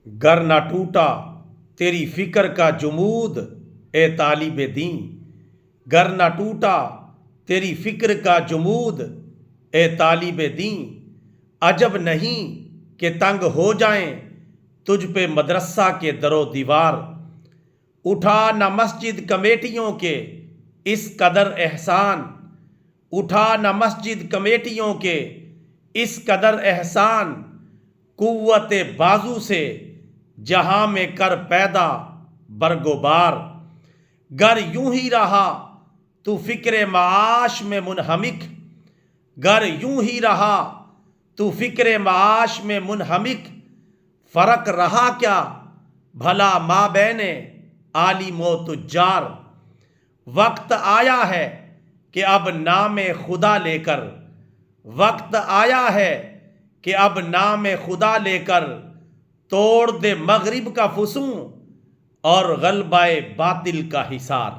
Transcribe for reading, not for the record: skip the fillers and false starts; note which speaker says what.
Speaker 1: گر نہ ٹوٹا تیری فکر کا جمود اے طالب دین، گر نہ ٹوٹا تیری فکر کا جمود اے طالب دین، عجب نہیں کہ تنگ ہو جائیں تجھ پہ مدرسہ کے در و دیوار، اٹھا نہ مسجد کمیٹیوں کے اس قدر احسان، اٹھا نہ مسجد کمیٹیوں کے اس قدر احسان، قوت بازو سے جہاں میں کر پیدا برگ و بار، گر یوں ہی رہا تو فکر معاش میں منہمک، گر یوں ہی رہا تو فکر معاش میں منہمک، فرق رہا کیا بھلا مابین عالم و تجار، وقت آیا ہے کہ اب نام خدا لے کر، وقت آیا ہے کہ اب نام خدا لے کر توڑ دے مغرب کا فسوں اور غلبہ باطل کا حصار۔